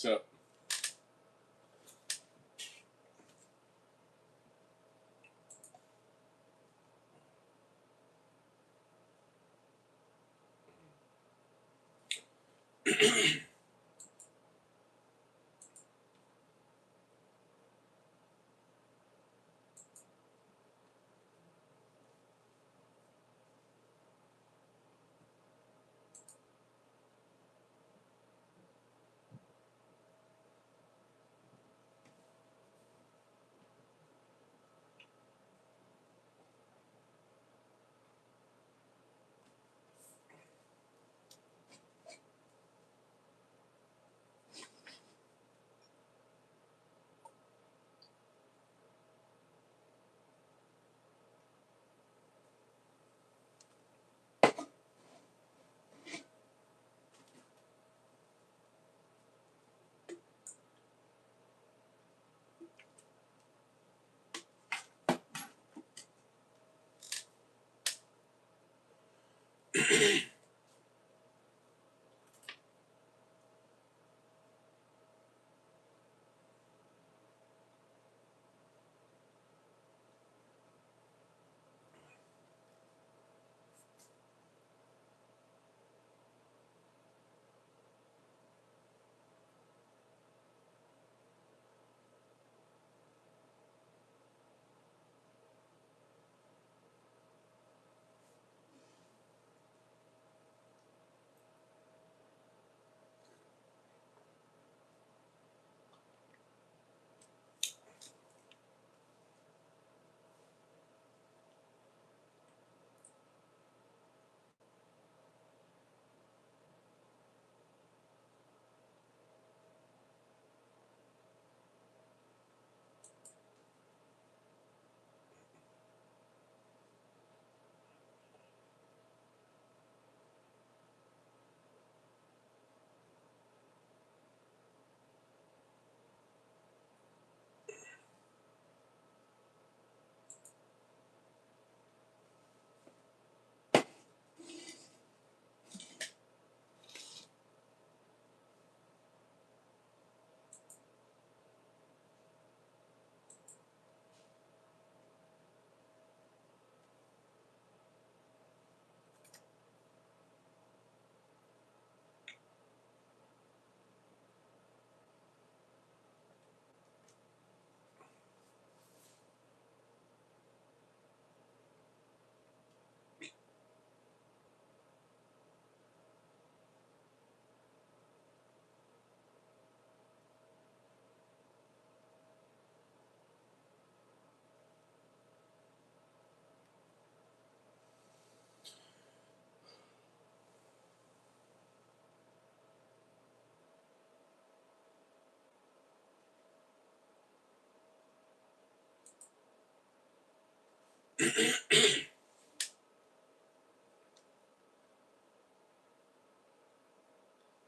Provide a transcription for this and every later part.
So,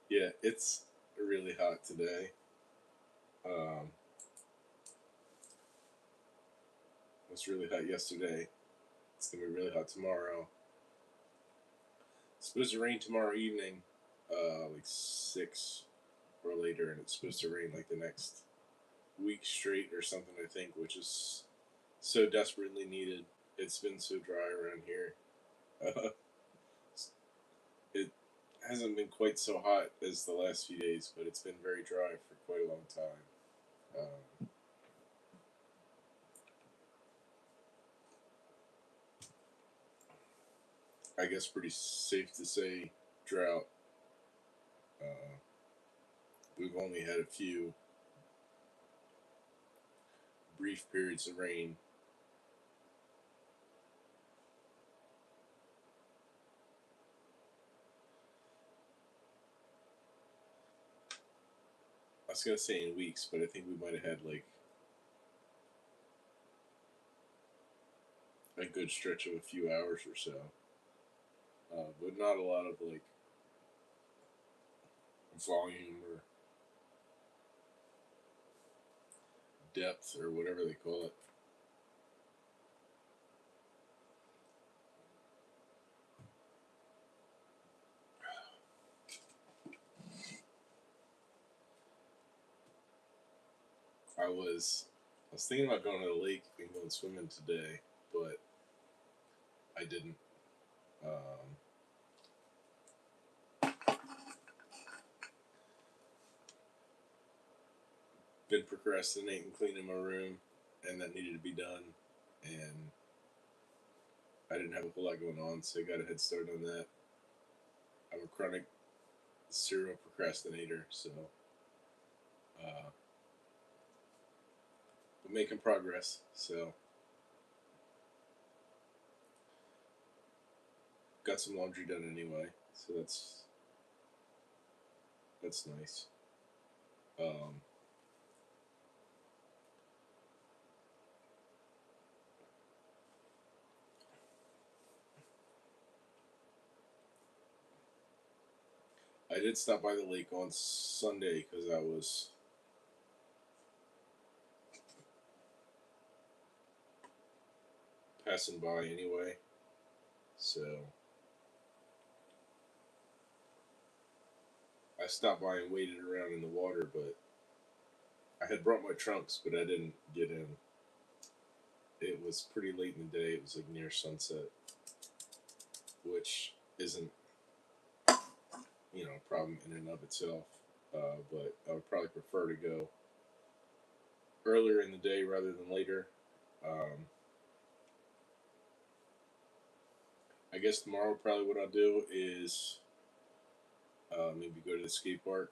yeah, it's really hot today. Um, it was really hot yesterday. It's gonna be really hot tomorrow. It's supposed to rain tomorrow evening, like 6 or later, and it's supposed to rain like the next week straight or something. I think, which is so desperately needed. It's been so dry around here. Uh, it hasn't been quite so hot as the last few days, but it's been very dry for quite a long time. Um, I guess pretty safe to say drought. Uh, we've only had a few brief periods of rain. I was gonna say in weeks, but I think we might have had like a good stretch of a few hours or so, but not a lot of like volume or depth or whatever they call it. I was thinking about going to the lake and going swimming today, but I didn't. Um, been procrastinating cleaning my room, and that needed to be done, and I didn't have a whole lot going on, so I got a head start on that. I'm a chronic serial procrastinator, so uh, I'm making progress. So got some laundry done anyway, so that's nice. Um, I did stop by the lake on Sunday because I was passing by anyway. So I stopped by and waited around in the water, but I had brought my trunks, but I didn't get in. It was pretty late in the day. It was like near sunset, which isn't, a problem in and of itself. But I would probably prefer to go earlier in the day rather than later. Um, I guess tomorrow probably what I'll do is maybe go to the skate park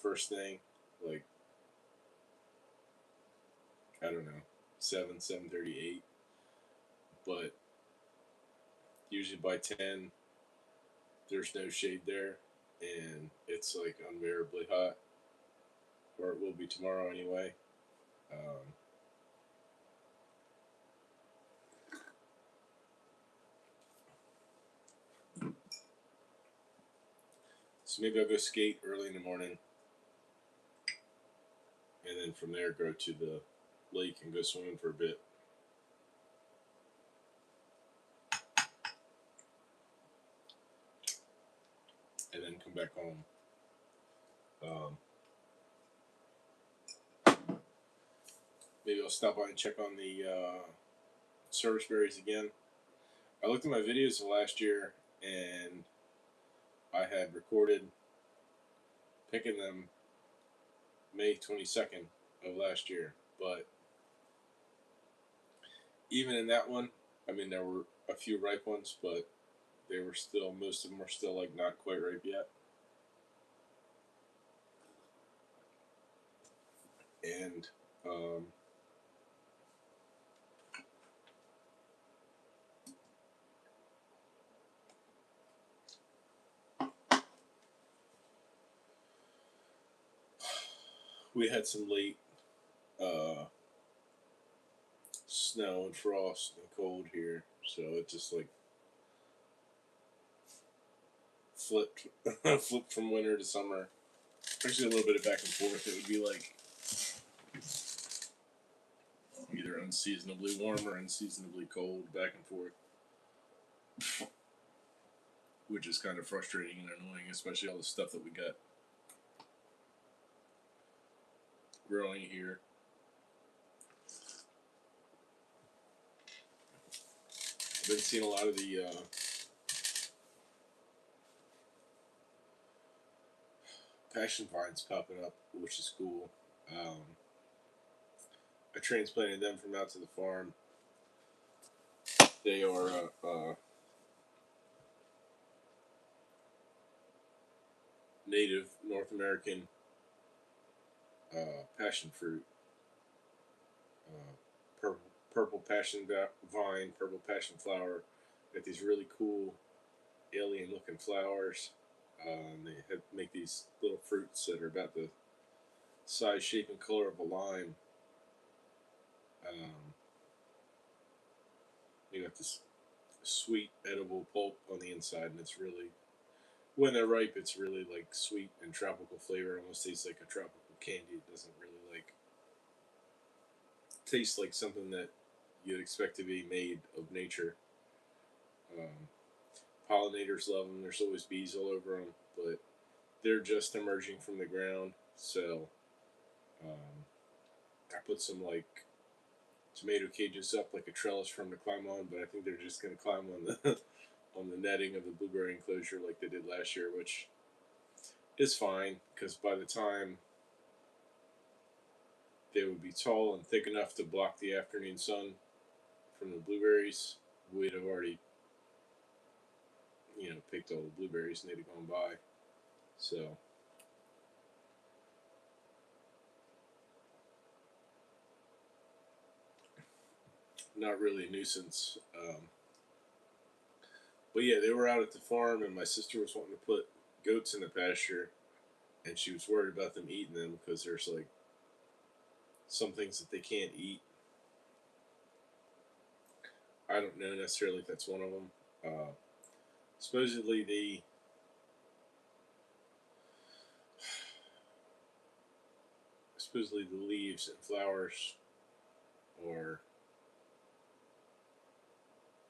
first thing, like I don't know, 7:30, 8. But usually by 10, there's no shade there, and it's like unbearably hot, or it will be tomorrow anyway. Um, so maybe I'll go skate early in the morning, and then from there go to the lake and go swimming for a bit, and then come back home. Um, maybe I'll stop by and check on the service berries again. I looked at my videos of last year, and I had recorded picking them May 22nd of last year. But even in that one, I mean, there were a few ripe ones, but they were still, most of them were still like not quite ripe yet. And um, we had some late uh, snow and frost and cold here, so it just like flipped flipped from winter to summer. Actually, a little bit of back and forth. It would be like either unseasonably warm or unseasonably cold, back and forth, which is kind of frustrating and annoying, especially all the stuff that we got growing here. I've been seeing a lot of the passion vines popping up, which is cool. Um, I transplanted them from out to the farm. They are native North American passion fruit, purple, purple passion vine, purple passion flower. Got these really cool alien looking flowers. They make these little fruits that are about the size, shape, and color of a lime. Um, they got this sweet, edible pulp on the inside, and it's really, when they're ripe, it's really like sweet and tropical flavor. It almost tastes like a tropical candy. It doesn't really like taste like something that you'd expect to be made of nature. Um, pollinators love them. There's always bees all over them, but they're just emerging from the ground. So I put some like tomato cages up like a trellis for them to climb on, but I think they're just going to climb on the on the netting of the blueberry enclosure like they did last year, which is fine because by the time they would be tall and thick enough to block the afternoon sun from the blueberries, we'd have already picked all the blueberries and they'd have gone by. So not really a nuisance. But yeah, they were out at the farm, and my sister was wanting to put goats in the pasture, and she was worried about them eating them because there's like some things that they can't eat. I don't know necessarily if that's one of them. Uh, supposedly the leaves and flowers, or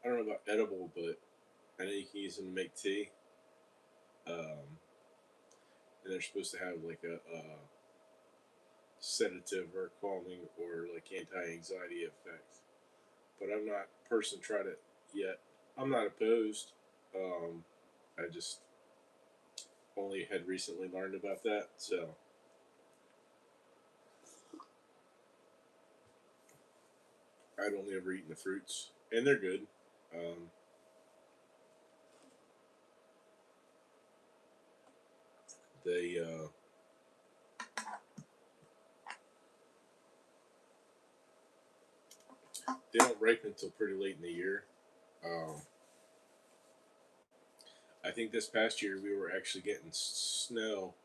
I don't know about edible, but I know you can use them to make tea. And they're supposed to have like a sedative or calming or like anti-anxiety effect. But I've not personally tried it yet. I'm not opposed. I just only had recently learned about that, so I'd only ever eaten the fruits, and they're good. Um, they they don't ripen until pretty late in the year. Um, I think this past year we were actually getting snow,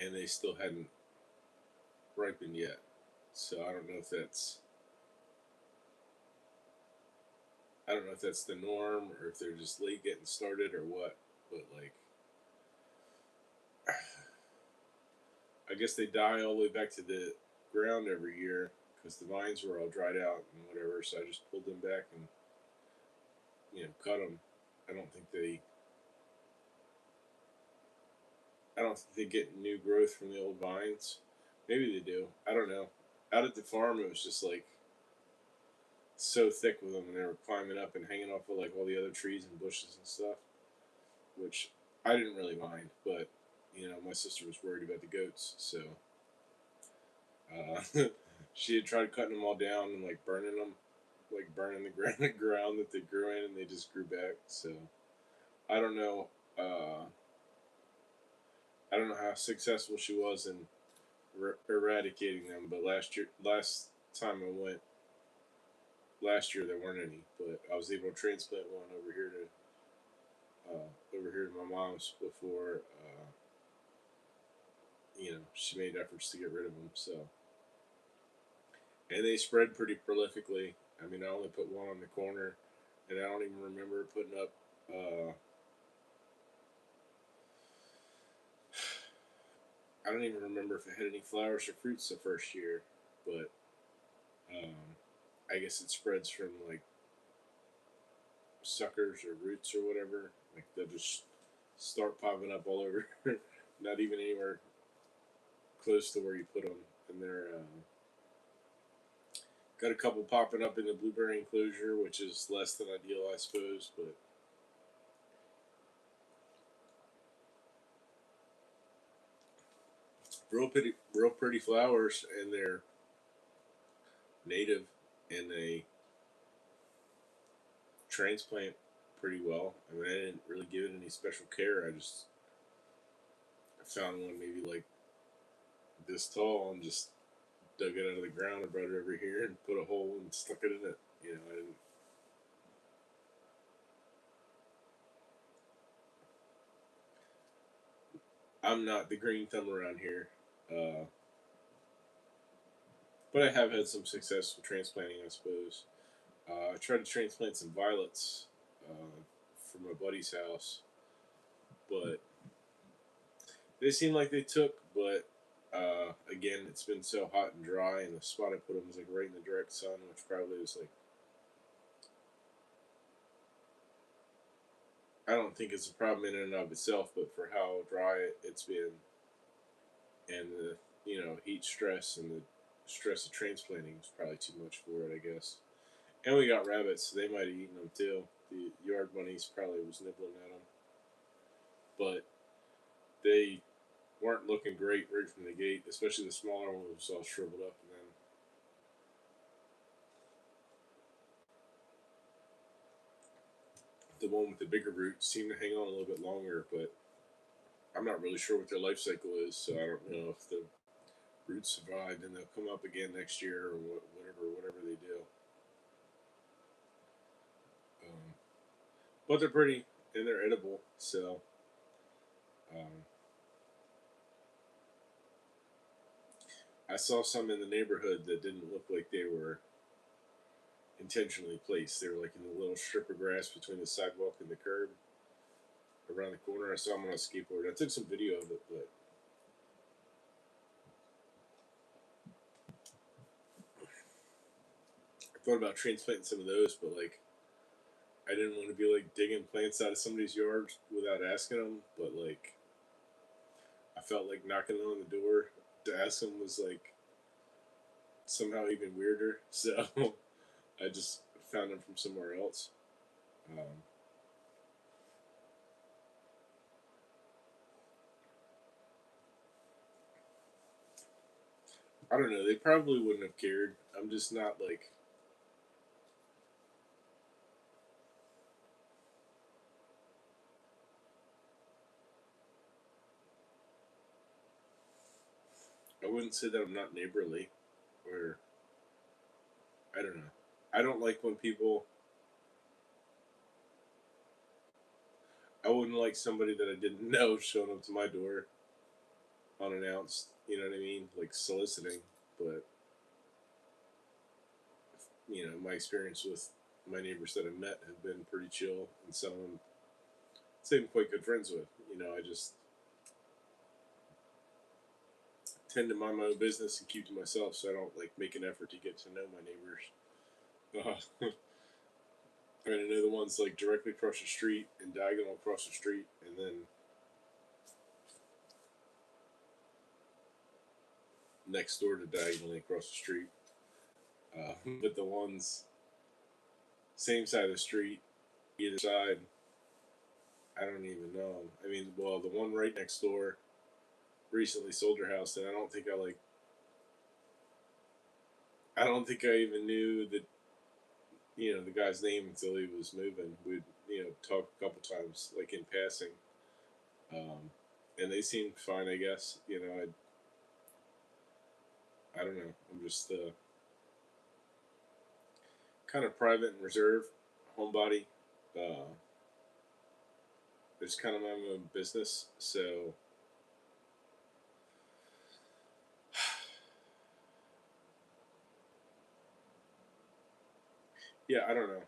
and they still hadn't ripened yet. So I don't know if that's the norm or if they're just late getting started or what. But like, I guess they die all the way back to the ground every year because the vines were all dried out and whatever. So I just pulled them back and cut them. I don't think they I don't think they get new growth from the old vines. Maybe they do. I don't know. Out at the farm, it was just like so thick with them, and they were climbing up and hanging off of like all the other trees and bushes and stuff, which I didn't really mind. But my sister was worried about the goats, so she had tried cutting them all down and like burning them, like burning the ground that they grew in, and they just grew back. So I don't know. I don't know how successful she was in eradicating them, but last time I went last year there weren't any, but I was able to transplant one over here to my mom's before she made efforts to get rid of them. So and they spread pretty prolifically. I mean, I only put one on the corner, and I don't even remember putting up. I don't even remember if it had any flowers or fruits the first year, but um, I guess it spreads from like suckers or roots or whatever. Like they'll just start popping up all over, not even anywhere close to where you put them. And they're got a couple popping up in the blueberry enclosure, which is less than ideal, I suppose. But real pretty flowers, and they're native, and they transplant pretty well. I mean, I didn't really give it any special care. I found one maybe like this tall and just dug it out of the ground and brought it over here and put a hole and stuck it in it. I didn't. I'm not the green thumb around here, uh, but I have had some success with transplanting, I suppose. I tried to transplant some violets from my buddy's house, but they seem like they took. But again, it's been so hot and dry, and the spot I put them was like right in the direct sun, which probably was like I don't think it's a problem in and of itself, but for how dry it's been, and heat stress and the stress of transplanting was probably too much for it, I guess. And we got rabbits, so they might have eaten them too. The yard bunnies probably was nibbling at them, but they weren't looking great right from the gate, especially the smaller one was all shriveled up. And then the one with the bigger roots seemed to hang on a little bit longer, but I'm not really sure what their life cycle is, so I don't know if the roots survived and they'll come up again next year or whatever they do. Um, but they're pretty and they're edible, so um, I saw some in the neighborhood that didn't look like they were intentionally placed. They were like in a little strip of grass between the sidewalk and the curb around the corner. I saw them on a skateboard. I took some video of it, but I thought about transplanting some of those, but like I didn't want to be like digging plants out of somebody's yard without asking them. But like I felt like knocking on the door to ask them was like somehow even weirder. So I just found them from somewhere else. Um, I don't know. They probably wouldn't have cared. I'm just not like I wouldn't say that I'm not neighborly, or I don't know. I don't like when people. I wouldn't like somebody that I didn't know showing up to my door unannounced. You know what I mean? Like soliciting. But my experience with my neighbors that I've met have been pretty chill, and some I'm quite good friends with. I just tend to mind my own business and keep to myself, so I don't like make an effort to get to know my neighbors. I mean, I know the ones like directly across the street and diagonal across the street, and then next door to diagonally across the street. But the ones same side of the street, either side, I don't even know. I mean, well, the one right next door recently sold her house, and I don't think I even knew that the guy's name until he was moving. We'd talk a couple times like in passing, um, and they seemed fine. I guess I don't know. I'm just kind of private and reserved homebody. Uh, it's kind of my own business, so yeah, I don't know.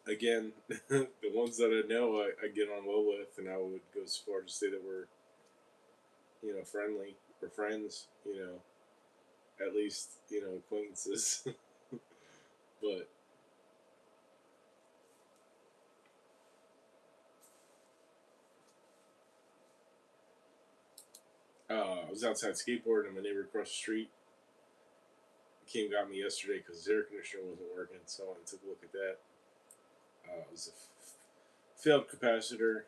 Again, the ones that I know I get on well with, and I would go as far to say that we're friendly or friends. At least acquaintances. But I was outside skateboarding, and my neighbor across the street came and got me yesterday because his air conditioner wasn't working. So I went and took a look at that. It was a failed capacitor,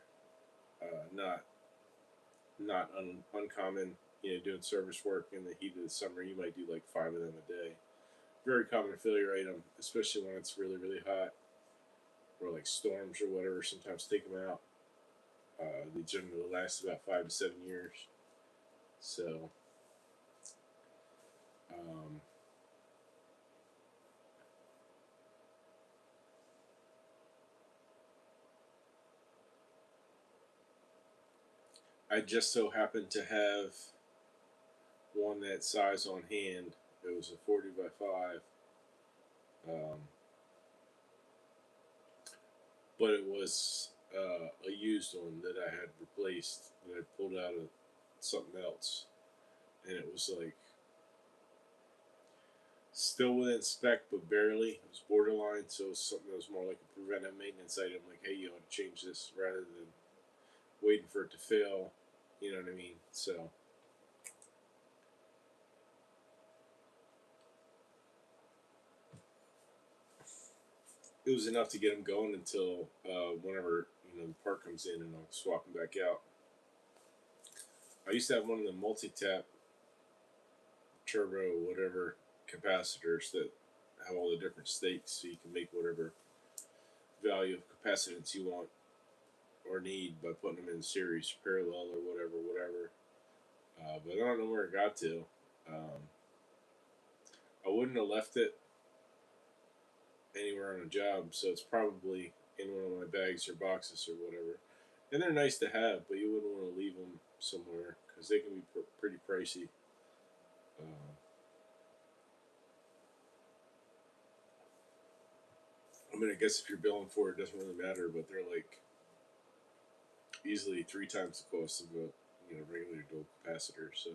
not uncommon. Doing service work in the heat of the summer, you might do like 5 of them a day. Very common failure item, especially when it's really really hot or like storms or whatever. Sometimes take them out. They generally last about 5 to 7 years. So um, I just so happened to have one that size on hand. It was a 40 by 5, um, but it was a used one that I had replaced that I pulled out of something else, and it was like still within spec but barely. It was borderline, so it was something that was more like a preventive maintenance item. Like, hey, you ought to change this rather than waiting for it to fail You know what I mean? So it was enough to get them going until whenever the part comes in, and I'll swap them back out. I used to have one of the multi-tap turbo whatever capacitors that have all the different states, so you can make whatever value of capacitance you want or need by putting them in series, parallel, or whatever. But I don't know where it got to. Um, I wouldn't have left it anywhere on a job, so it's probably in one of my bags or boxes or whatever. And they're nice to have, but you wouldn't want to leave them somewhere because they can be pretty pricey. Uh, I mean, I guess if you're billing for it, it doesn't really matter, but they're like easily 3 times the cost of a regular dual capacitor. So,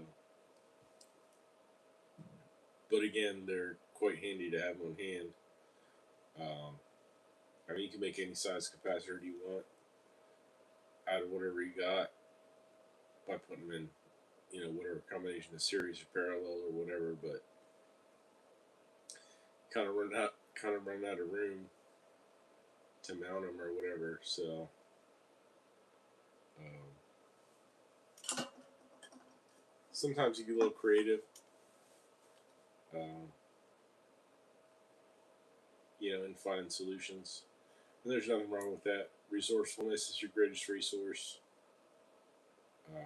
but again, they're quite handy to have on hand. I mean, you can make any size capacitor you want out of whatever you got by putting them in, whatever combination of series or parallel or whatever. But kind of run out of room to mount them or whatever. So, sometimes you get a little creative. Um, in finding solutions. And there's nothing wrong with that. Resourcefulness is your greatest resource. Um,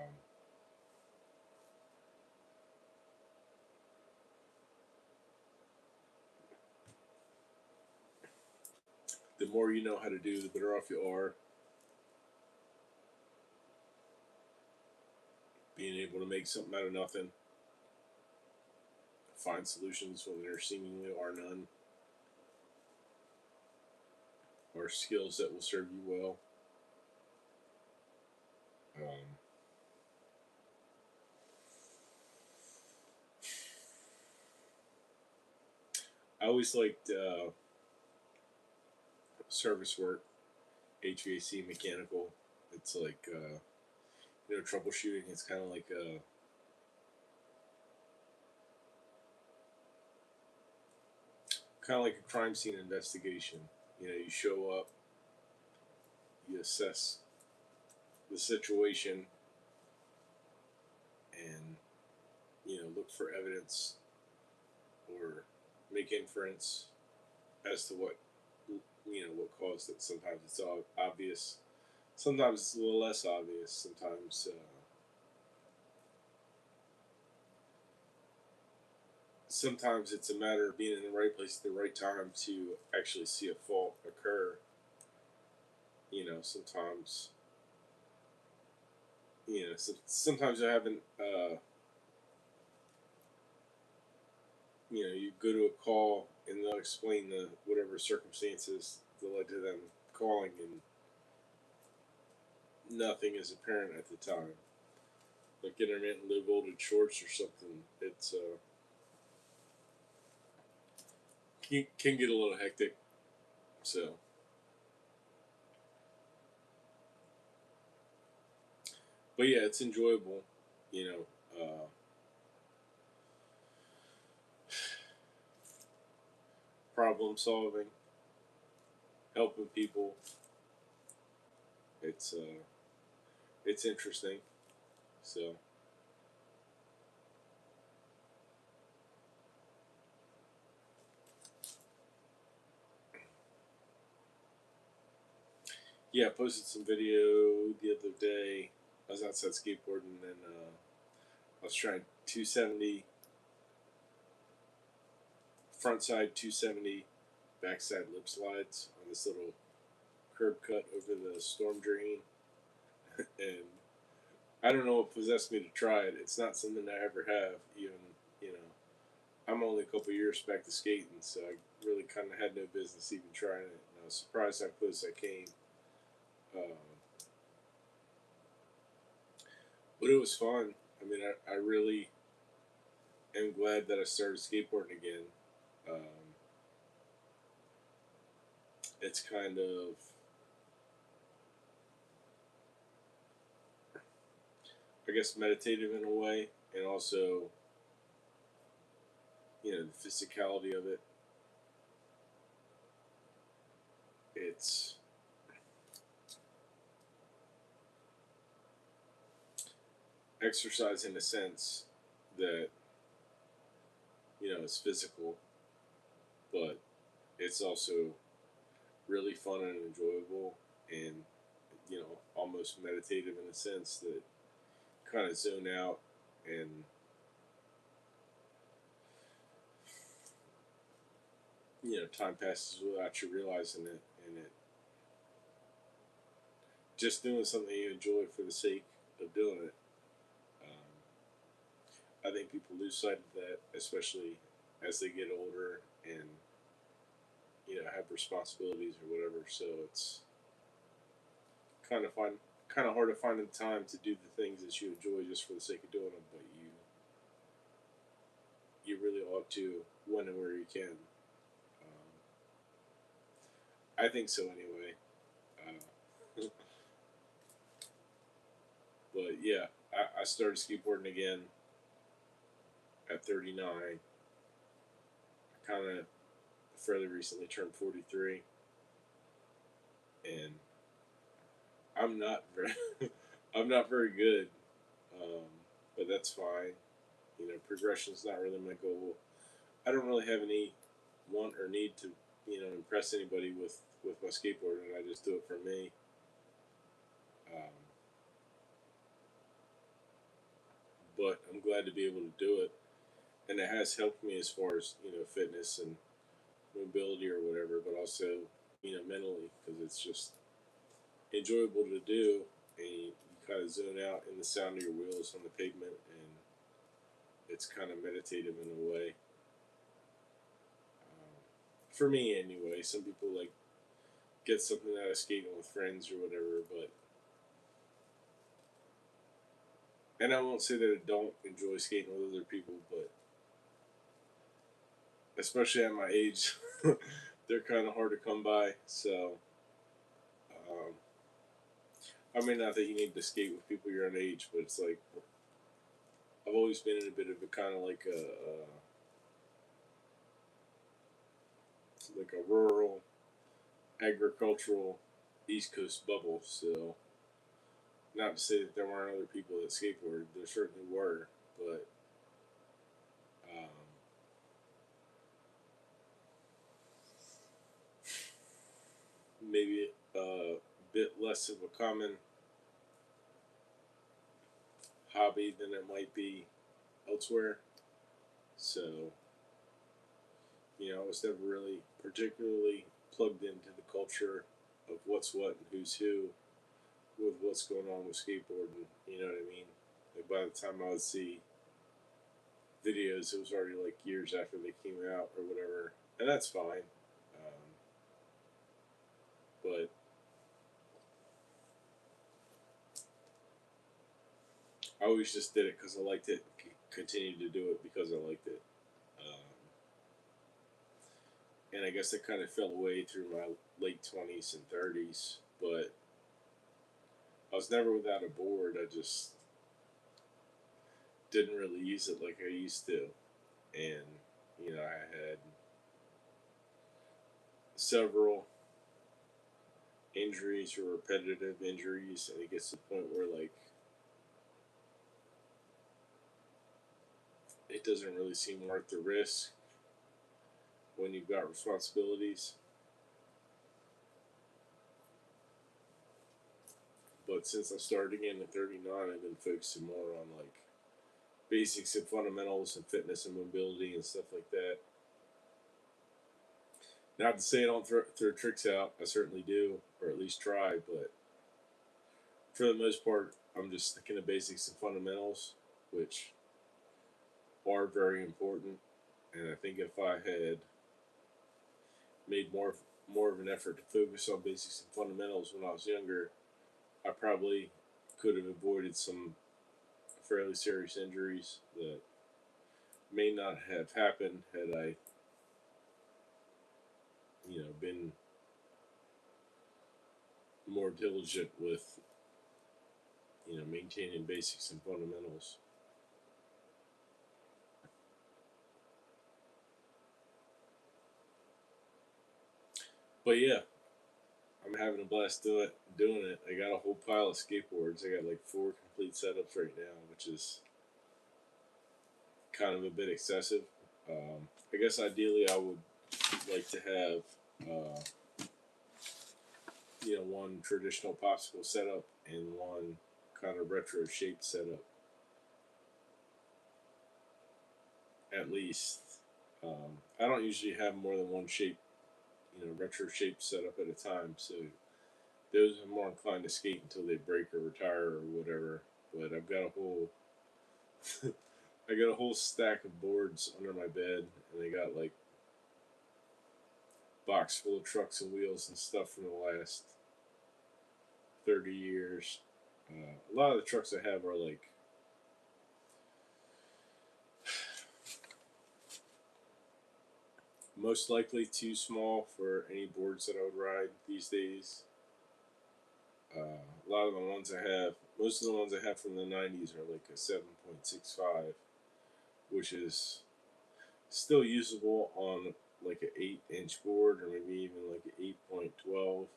the more you know how to do, the better off you are. Being able to make something out of nothing, find solutions when there seemingly are none, or skills that will serve you well. Um, I always liked service work, HVAC, mechanical. It's like troubleshooting. It's kind of like a crime scene investigation. You show up, you assess the situation, and look for evidence or make inference as to what caused it. Sometimes it's all obvious. Sometimes it's a little less obvious. Sometimes it's a matter of being in the right place at the right time to actually see a fault occur. Sometimes sometimes I haven't. You go to a call and they'll explain the whatever circumstances that led to them calling, and nothing is apparent at the time, like intermittent low voltage shorts or something. It's can get a little hectic. So, but yeah, it's enjoyable. You know, problem solving, helping people. It's interesting. So yeah, I posted some video the other day. I was outside skateboarding, and I was trying 270 front side 270 backside lip slides on this little curb cut over the storm drain. And I don't know what possessed me to try it. It's not something I ever have. Even you know, I'm only a couple years back to skating, so I really kind of had no business even trying it. And I was surprised how close I came. Um, but it was fun. I mean, I really am glad that I started skateboarding again. Um, it's kind of I guess, meditative in a way, and also, the physicality of it. It's exercise in a sense that, is physical, but it's also really fun and enjoyable, and, almost meditative in a sense that kind of zone out, and, time passes without you realizing it, and it just doing something you enjoy for the sake of doing it. I think people lose sight of that, especially as they get older and, have responsibilities or whatever. So it's kind of hard to find the time to do the things that you enjoy just for the sake of doing them. But you really ought to when and where you can. I think so anyway. Uh, but yeah, I started skateboarding again at 39. I kind of fairly recently turned 43, and I'm not very I'm not very good, um, but that's fine. Progression's not really my goal. I don't really have any want or need to, impress anybody with my skateboarding. I just do it for me. Um, but I'm glad to be able to do it, and it has helped me as far as fitness and mobility or whatever, but also mentally, because it's just enjoyable to do, and you kind of zone out in the sound of your wheels on the pavement, and it's kind of meditative in a way. For me, anyway. Some people like get something out of skating with friends or whatever, but and I won't say that I don't enjoy skating with other people, but especially at my age, they're kind of hard to come by. So, um, I mean, not that you need to skate with people your own age, but it's like I've always been in a bit of a kind of like a rural agricultural East Coast bubble. So, not to say that there weren't other people that skateboarded, there certainly were, but um, maybe a bit less of a common hobby than it might be elsewhere. So, I was never really particularly plugged into the culture of what's what and who's who with what's going on with skateboarding. You know what I mean? Like by the time I would see videos, it was already like years after they came out or whatever, and that's fine. But I always just did it because I liked it. Continued to do it because I liked it. Um, and I guess it kind of fell away through my late 20s and 30s. But I was never without a board. I just didn't really use it like I used to. And, I had several injuries or repetitive injuries. And it gets to the point where, like, it doesn't really seem worth the risk when you've got responsibilities. But since I started again at 39, I've been focusing more on, like, basics and fundamentals and fitness and mobility and stuff like that. Not to say I don't throw tricks out. I certainly do, or at least try. But for the most part, I'm just sticking to basics and fundamentals, which are very important. And I think if I had made more of an effort to focus on basics and fundamentals when I was younger, I probably could have avoided some fairly serious injuries that may not have happened had I, been more diligent with, maintaining basics and fundamentals. But yeah, I'm having a blast doing it. I got a whole pile of skateboards. I got like 4 complete setups right now, which is kind of a bit excessive. I guess ideally I would like to have one traditional popsicle setup and one kind of retro shaped setup at least. I don't usually have more than one shape, retro shaped setup at a time. So those are more inclined to skate until they break or retire or whatever. But I've got a whole I got a whole stack of boards under my bed, and they got like box full of trucks and wheels and stuff from the last 30 years. A lot of the trucks I have are like most likely too small for any boards that I would ride these days. A lot of the ones I have, most of the ones I have from the 90s are like a 7.65, which is still usable on like an 8-inch board or maybe even like an 8.12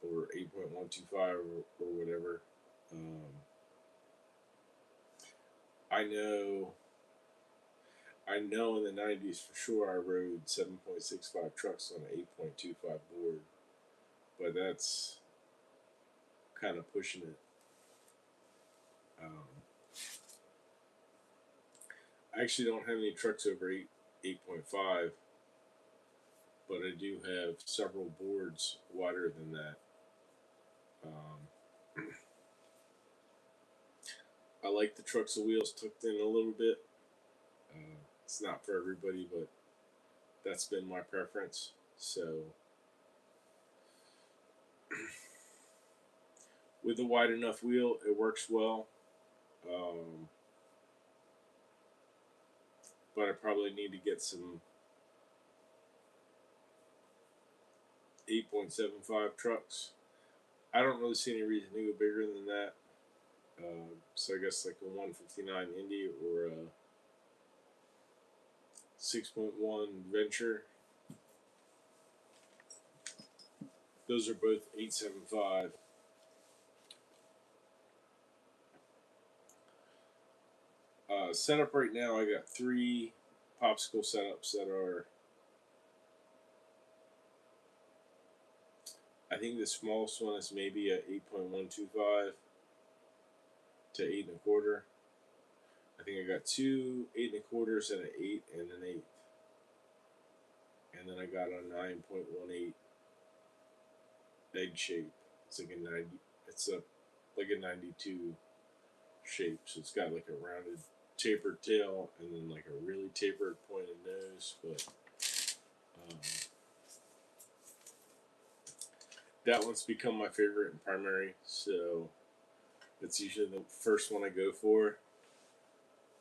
or 8.125 or whatever. I know I know in the 90s for sure I rode 7.65 trucks on an 8.25 board, but that's kind of pushing it. Um, I actually don't have any trucks over 8.5, but I do have several boards wider than that. I like the trucks and wheels tucked in a little bit. It's not for everybody, but that's been my preference. So with a wide enough wheel, it works well. Um, but I probably need to get some 8.75 trucks. I don't really see any reason to go bigger than that. So I guess like a 159 Indy or a 6.1 Venture. Those are both 875. Setup right now, I got 3 popsicle setups that are. I think the smallest one is maybe a 8.125 to 8 1/4. I think I got 2 8 1/4s and an 8 and an 8. And then I got a 9.18 egg shape. It's like a 90. It's a like a 92 shape. So it's got like a rounded, tapered tail, and then like a really tapered pointed nose. But um, that one's become my favorite in primary. So it's usually the first one I go for.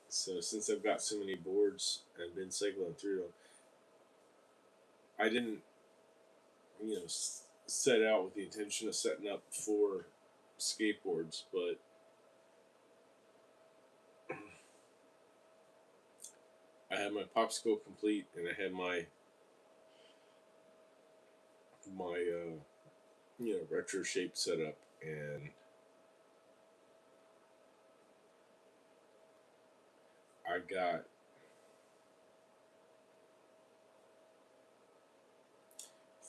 So since I've got so many boards and been cycling through them, I didn't, set out with the intention of setting up 4 skateboards, but I had my popsicle complete, and I had my retro shape setup, and I got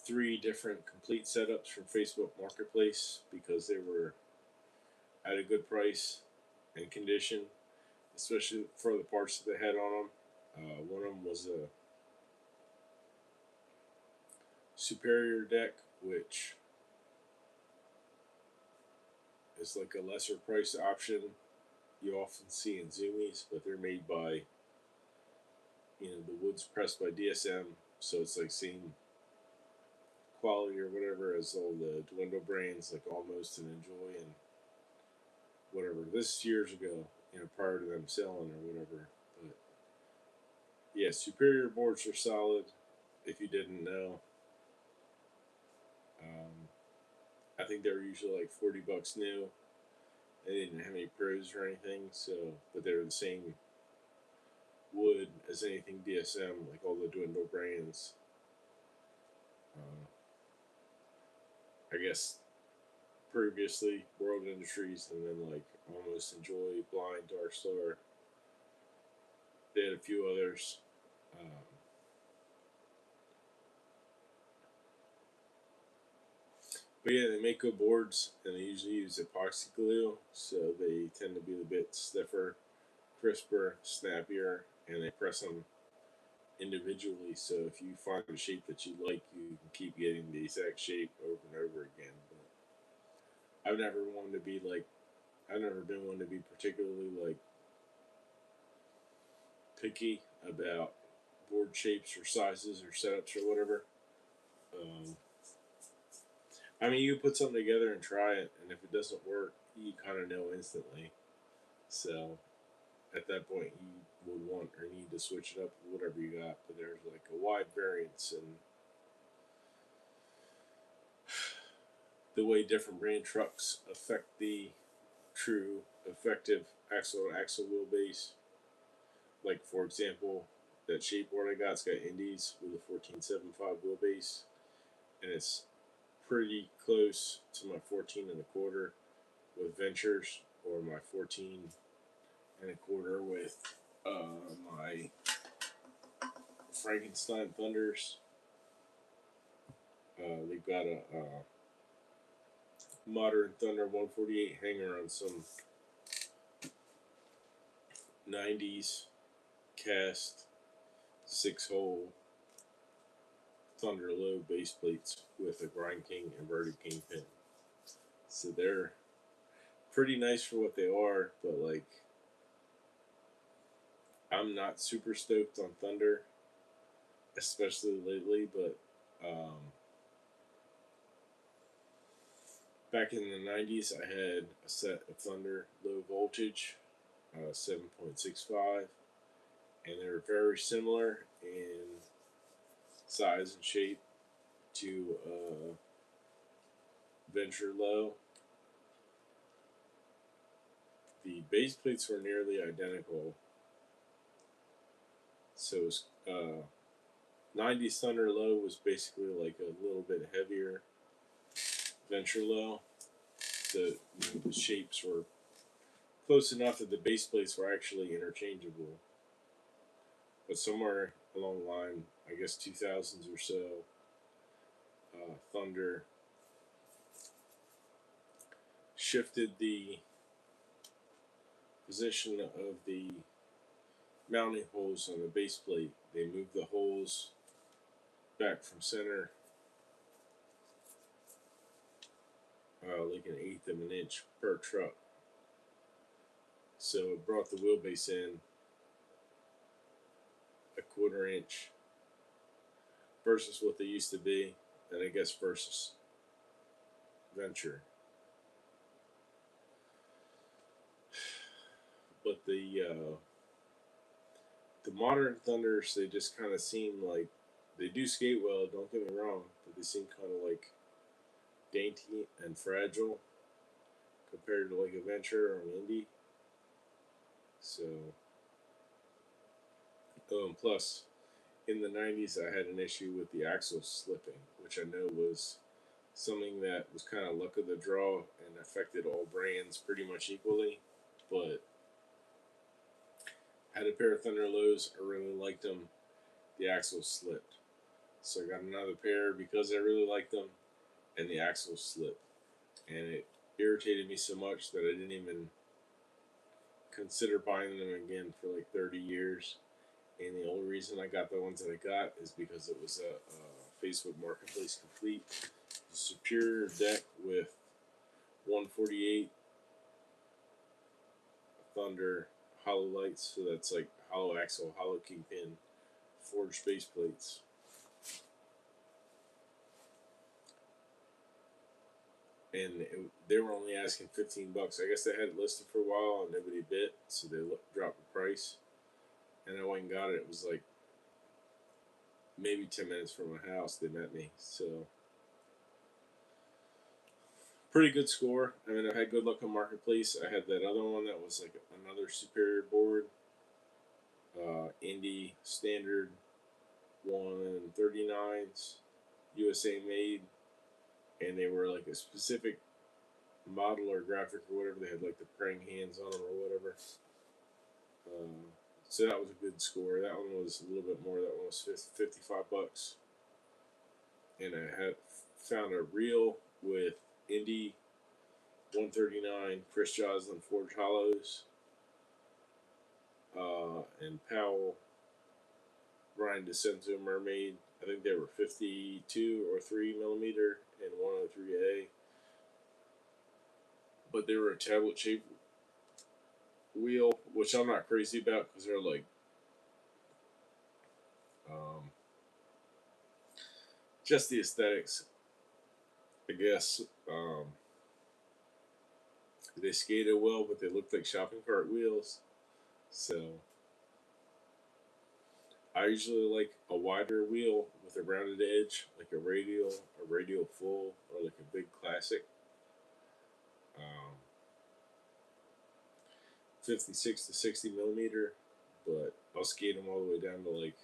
3 different complete setups from Facebook Marketplace because they were at a good price and condition, especially for the parts that they had on them. One of them was a Superior deck, which is like a lesser price option you often see in Zoomies, but they're made by, the wood's pressed by DSM, so it's like same quality or whatever as all the Dwindle brands, like Almost and Enjoy and whatever. This is years ago, prior to them selling or whatever. But yeah, Superior boards are solid. If you didn't know, I think they're usually like $40 new. They didn't have any pros or anything, so but they were the same wood as anything DSM, like all the Dwindle brands. Uh, I guess previously World Industries, and then like Almost Enjoy, Blind, Dark Star. They had a few others. Um, but yeah, they make good boards, and they usually use epoxy glue, so they tend to be a bit stiffer, crisper, snappier, and they press them individually. So if you find a shape that you like, you can keep getting the exact shape over and over again. But I've never wanted to be like, I've never been one to be particularly like picky about board shapes or sizes or setups or whatever. Um, I mean, you put something together and try it, and if it doesn't work, you kind of know instantly. So at that point, you would want or need to switch it up with whatever you got. But there's like a wide variance in the way different brand trucks affect the true effective axle to axle wheelbase. Like, for example, that shape board I got's got Indies with a 14.75 wheelbase, and it's pretty close to my 14 and a quarter with Ventures, or my 14 and a quarter with my Frankenstein Thunders. They've got a Modern Thunder 148 hanger on some 90s cast 6-hole Thunder Low base plates with a Grind King inverted kingpin. So they're pretty nice for what they are, but like I'm not super stoked on Thunder, especially lately. But back in the 90s, I had a set of Thunder low voltage, 7.65, and they were very similar in size and shape to Venture Low. The base plates were nearly identical. So 90s Thunder Low was basically like a little bit heavier Venture Low. The shapes were close enough that the base plates were actually interchangeable. But somewhere along the line, I guess 2000s or so, Thunder shifted the position of the mounting holes on the base plate. They moved the holes back from center like an eighth of an inch per truck. So it brought the wheelbase in a quarter inch versus what they used to be, and I guess versus Venture. But the modern Thunders, they just kind of seem like they do skate well. Don't get me wrong, but they seem kind of like dainty and fragile compared to like a Venture or an Indy. So, and plus, in the 90s, I had an issue with the axle slipping, which I know was something that was kind of luck of the draw and affected all brands pretty much equally. But I had a pair of Thunder Lows. I really liked them. The axle slipped. So I got another pair because I really liked them, and the axle slipped. And it irritated me so much that I didn't even consider buying them again for like 30 years. And the only reason I got the ones that I got is because it was a Facebook Marketplace Complete Superior deck with 148 Thunder hollow lights. So that's like hollow axle, hollow kingpin, forged base plates. And they were only asking $15. I guess they had it listed for a while and nobody bid, so they dropped the price. And I went and got it. It was like maybe 10 minutes from my house. They met me, so pretty good score. I mean, I had good luck on Marketplace. I had that other one that was like another superior board, Indy Standard 139s, USA made, and they were like a specific model or graphic or whatever. They had like the praying hands on them or whatever. Um, so that was a good score. That one was a little bit more. That one was $55, and I had found a reel with Indy 139, Chris Joslin Forge Hollows, and Powell Ryan DeCenzo Mermaid. I think they were 52 or 3mm and 103A, but they were a tablet shaped wheel, which I'm not crazy about because they're like just the aesthetics, I guess. They skated well, but they looked like shopping cart wheels. So I usually like a wider wheel with a rounded edge, like a radial full, or like a big classic. Um, 56 to 60mm, but I'll skate them all the way down to like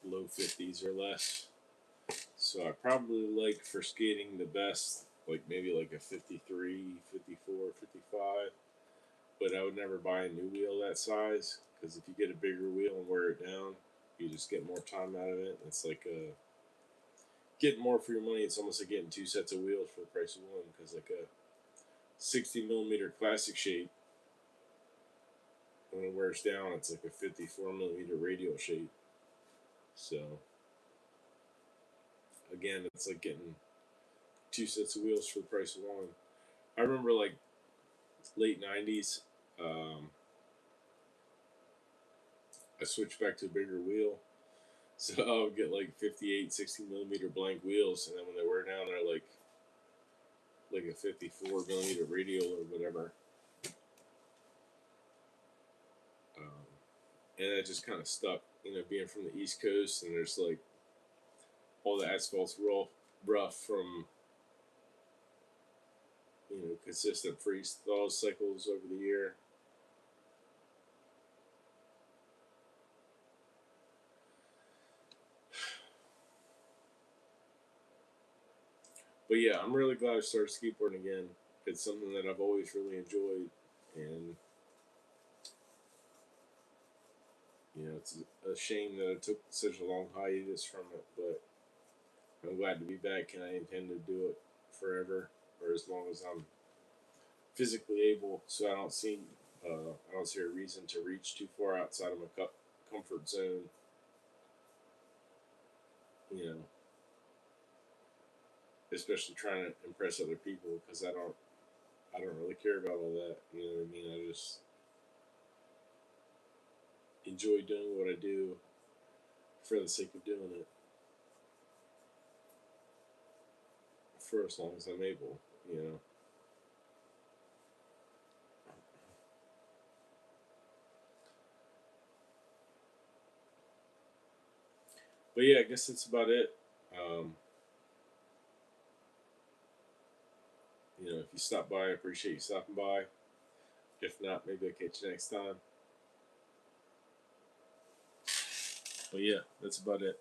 low 50s or less. So I probably like for skating the best, like maybe like a 53, 54, 55. But I would never buy a new wheel that size because if you get a bigger wheel and wear it down, you just get more time out of it. It's like getting more for your money. It's almost like getting two sets of wheels for the price of one because like a 60mm classic shape, when it wears down, it's like a 54mm radial shape. So again, it's like getting two sets of wheels for the price of one. I remember like late 90s. I switched back to a bigger wheel. So I'll get like 58, 60mm blank wheels, and then when they wear down, they're like a 54mm radial or whatever. Um, and that just kind of stuck, being from the East Coast, and there's like all the asphalt's rough from consistent freeze thaw cycles over the year. But yeah, I'm really glad I started skateboarding again. It's something that I've always really enjoyed, and it's a shame that I took such a long hiatus from it. But I'm glad to be back, and I intend to do it forever, or as long as I'm physically able. So I don't see a reason to reach too far outside of my comfort zone. You know, especially trying to impress other people because I don't really care about all that. You know what I mean? I just enjoy doing what I do for the sake of doing it for as long as I'm able. You know. But yeah, I guess that's about it. Um, if you stop by, I appreciate you stopping by. If not, maybe I'll catch you next time. But yeah, that's about it.